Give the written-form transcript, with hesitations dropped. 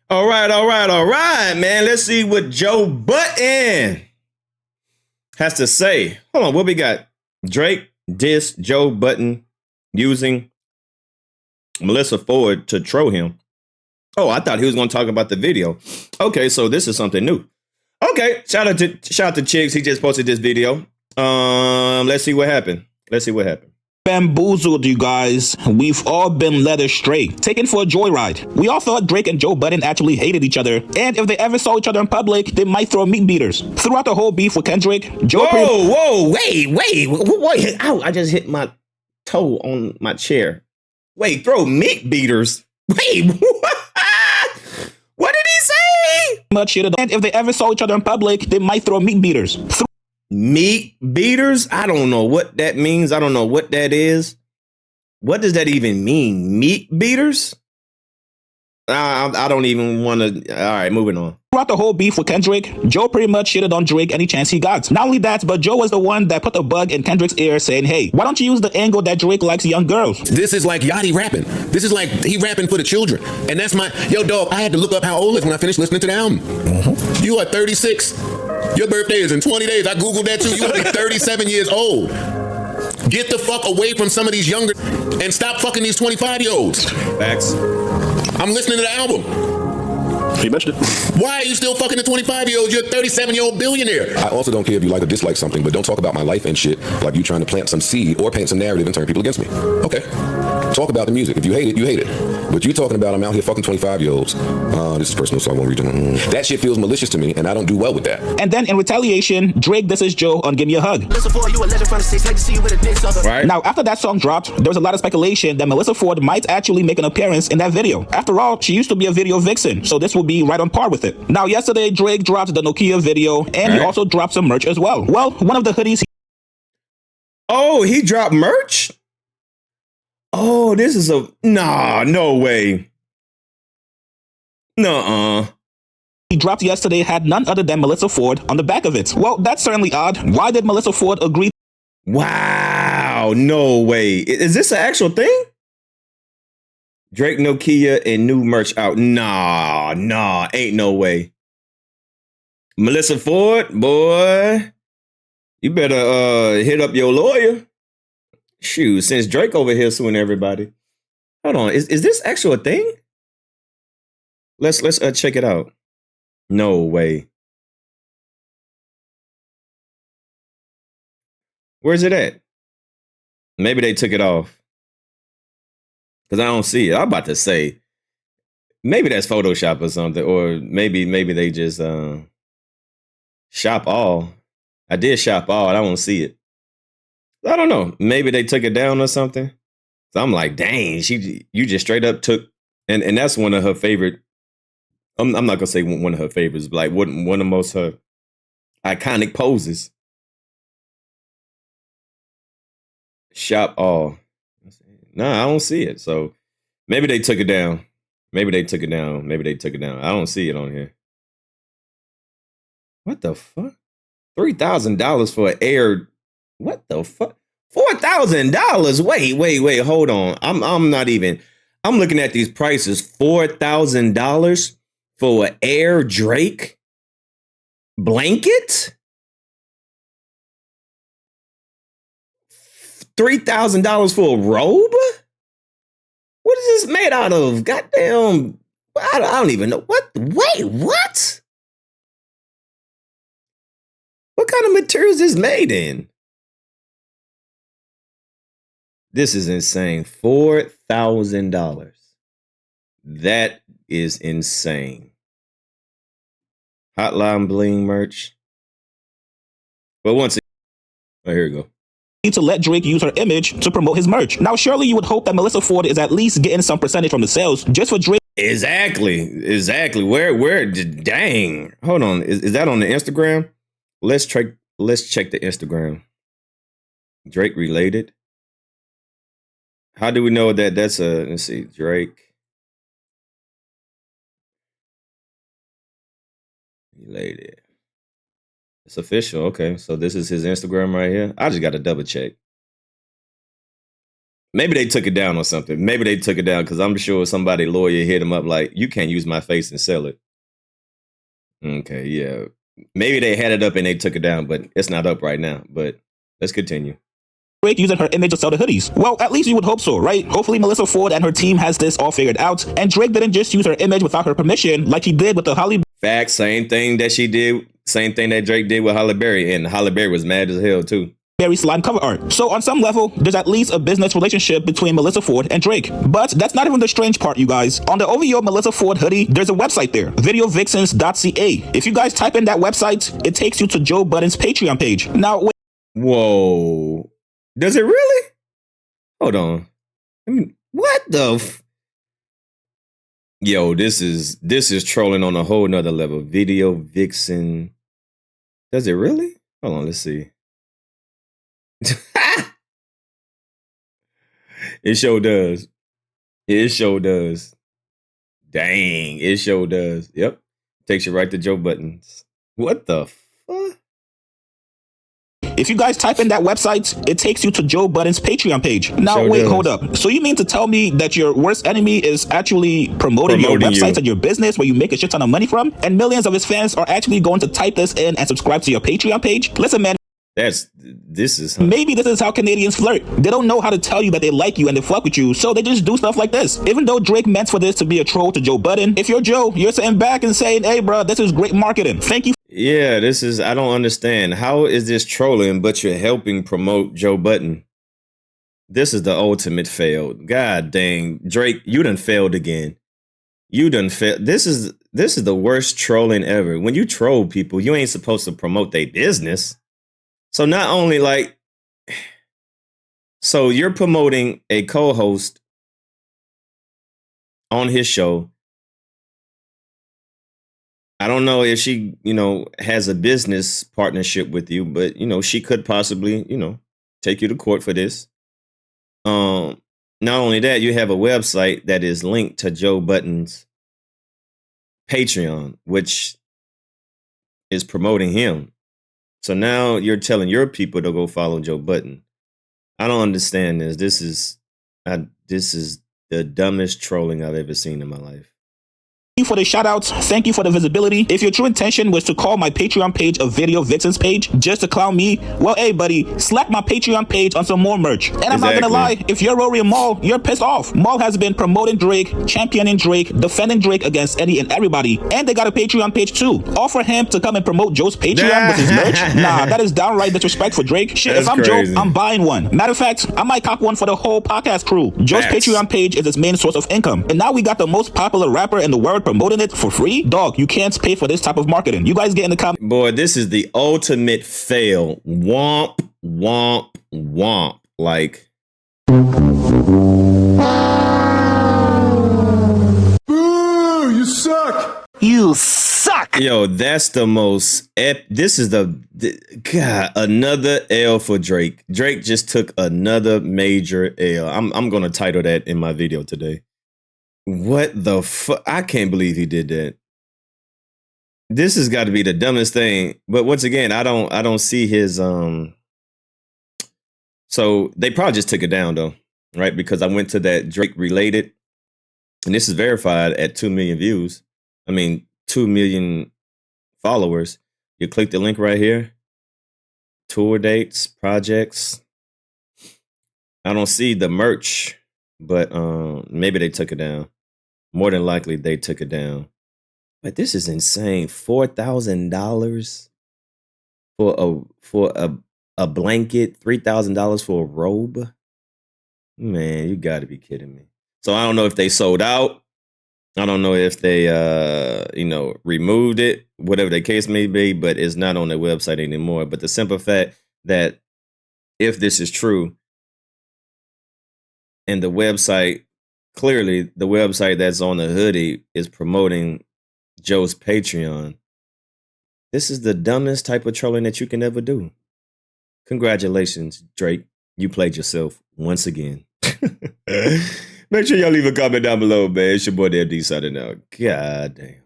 All right, man. Let's see what Joe Budden has to say. Hold on, what we got? Drake diss Joe Budden using Melyssa Ford to troll him. Oh, I thought he was going to talk about the video. Okay, so this is something new. Okay, shout out to Chiggs. He just posted this video. Let's see what happened. Bamboozled, you guys. We've all been led astray, taken for a joyride. We all thought Drake and Joe Budden actually hated each other, and if they ever saw each other in public, they might throw meat beaters. Throughout the whole beef with Kendrick, Joe... Wait. Ow, I just hit my toe on my chair. Wait, throw meat beaters? Wait, what did he say? Much shit, and if they ever saw each other in public, they might throw meat beaters. Meat beaters? I don't know what that means. I don't know what that is. What does that even mean? Meat beaters? I don't even want to. All right, moving on. Throughout the whole beef with Kendrick, Joe pretty much shitted on Drake any chance he got. Not only that, but Joe was the one that put the bug in Kendrick's ear saying, hey, why don't you use the angle that Drake likes young girls? This is like Yachty rapping. This is like he rapping for the children. And that's my, yo dog, I had to look up how old he is when I finished listening to the album. You are 36. Your birthday is in 20 days. I Googled that too. You are 37 years old. Get the fuck away from some of these younger and stop fucking these 25-year-olds. Facts. I'm listening to the album. He mentioned it. Why are you still fucking the 25-year-olds? You're a 37-year-old billionaire. I also don't care if you like or dislike something, but don't talk about my life and shit like you trying to plant some seed or paint some narrative and turn people against me. Okay. Talk about the music. If you hate it, you hate it. But you talking about I'm out here fucking 25-year-olds. This is personal, so I won't read it. That shit feels malicious to me, and I don't do well with that. And then in retaliation, Drake disses Joe on Give Me a Hug. Right. Now, after that song dropped, there was a lot of speculation that Melyssa Ford might actually make an appearance in that video. After all, she used to be a video vixen, so this will be right on par with it. Now, yesterday, Drake dropped the Nokia video, and he also dropped some merch as well. Well, one of the hoodies... Oh, he dropped merch? Oh, this is a... Nah, no way. Nuh-uh. He dropped yesterday had none other than Melyssa Ford on the back of it. Well, that's certainly odd. Why did Melyssa Ford agree? Wow, no way. Is this an actual thing? Drake, Nokia, and new merch out. Nah, ain't no way. Melyssa Ford, boy, you better hit up your lawyer. Shoot, since Drake over here suing everybody. Hold on, is this actual a thing? Let's check it out. No way. Where's it at? Maybe they took it off. Because I don't see it. I'm about to say, maybe that's Photoshop or something. Or maybe they just shop all. I did shop all and I don't see it. I don't know. Maybe they took it down or something. So I'm like, dang, you just straight up took, and that's one of her favorite. I'm not gonna say one of her favorites, but like one of most her iconic poses. Shop all. Nah, I don't see it. So maybe they took it down. I don't see it on here. What the fuck? $3,000 for an Air. What the fuck? $4,000. Wait. Hold on. I'm looking at these prices. $4,000 for an Air Drake blanket? $3,000 for a robe? What is this made out of? Goddamn. I don't even know. What? Wait, what? What kind of material is this made in? This is insane. $4,000. That is insane. Hotline Bling merch. But once again, oh, here we go. To let Drake use her image to promote his merch. Now, surely you would hope that Melyssa Ford is at least getting some percentage from the sales just for Drake. Exactly. Where, dang. Hold on. Is that on the Instagram? Let's check the Instagram. Drake related. How do we know that that's let's see, Drake related. It's official. Okay, so this is his Instagram right here. I just got to double check. Maybe they took it down or something. Maybe they took it down because I'm sure somebody lawyer hit him up like, you can't use my face and sell it. Okay, yeah. Maybe they had it up and they took it down, but it's not up right now. But let's continue. Drake using her image to sell the hoodies. Well, at least you would hope so, right? Hopefully Melyssa Ford and her team has this all figured out, and Drake didn't just use her image without her permission like he did with the Holly Fact, same thing that she did, same thing that Drake did with Halle Berry, and Halle Berry was mad as hell too. Berry slime cover art. So on some level, there's at least a business relationship between Melyssa Ford and Drake. But that's not even the strange part, you guys. On the OVO Melyssa Ford hoodie, there's a website there, videovixens.ca. If you guys type in that website, it takes you to Joe Budden's Patreon page. Now, wait. Whoa. Does it really? Hold on. I mean, what the Yo, this is trolling on a whole nother level. Video Vixen. Does it really? Hold on, let's see. It sure does. It sure does. Dang, it sure does. Yep. Takes you right to Joe Budden's. What the fuck? If you guys type in that website, it takes you to Joe Budden's Patreon page. Now, Sure wait, does. hold up. So you mean to tell me that your worst enemy is actually promoting your Promoting websites you. and your business where you make a shit ton of money from? And millions of his fans are actually going to type this in and subscribe to your Patreon page? Listen, man. This is Maybe this is how Canadians flirt. They don't know how to tell you that they like you and they fuck with you, so they just do stuff like this. Even though Drake meant for this to be a troll to Joe Budden, if you're Joe, you're sitting back and saying, hey, bro, this is great marketing. Thank you. Yeah, this is, I don't understand. How is this trolling, but you're helping promote Joe Budden? This is the ultimate fail. God dang. Drake, you done failed again. You done failed. This is the worst trolling ever. When you troll people, you ain't supposed to promote their business. So not only like, so you're promoting a co-host on his show. I don't know if she, has a business partnership with you, but, she could possibly, take you to court for this. Not only that, you have a website that is linked to Joe Budden's Patreon, which is promoting him. So now you're telling your people to go follow Joe Budden. I don't understand this. This is the dumbest trolling I've ever seen in my life. Thank you for the shout outs. Thank you for the visibility. If your true intention was to call my Patreon page a Video Vixens page just to clown me, well, hey, buddy, slap my Patreon page on some more merch. And I'm not gonna lie, if you're Rory and Maul, you're pissed off. Maul has been promoting Drake, championing Drake, defending Drake against any and everybody, and they got a Patreon page too. All for him to come and promote Joe's Patreon with his merch? Nah, that is downright disrespect for Drake. Shit, That's if I'm crazy. Joe, I'm buying one. Matter of fact, I might cop one for the whole podcast crew. Joe's Facts. Patreon page is his main source of income. And now we got the most popular rapper in the world promoting it for free? Dog, you can't pay for this type of marketing. You guys get in the comments. Boy, this is the ultimate fail. Womp, womp, womp. Like, Boo! You suck! You suck! yo, that's the most this is God, another L for Drake. Drake just took another major L. I'm gonna title that in my video today. What the fuck? I can't believe he did that. This has got to be the dumbest thing. But once again, I don't see his so they probably just took it down though, right? Because I went to that Drake related, and this is verified at 2 million views. I mean, 2 million followers. You click the link right here. Tour dates, projects. I don't see the merch, but maybe they took it down. More than likely, they took it down. But this is insane. $4,000 for a blanket. $3,000 for a robe. Man, you got to be kidding me. So I don't know if they sold out. I don't know if they, removed it, whatever the case may be, but it's not on their website anymore. But the simple fact that if this is true, and the website, clearly the website that's on the hoodie is promoting Joe's Patreon, this is the dumbest type of trolling that you can ever do. Congratulations, Drake. You played yourself once again. Make sure y'all leave a comment down below, man. It's your boy, DMD, signing out. God damn.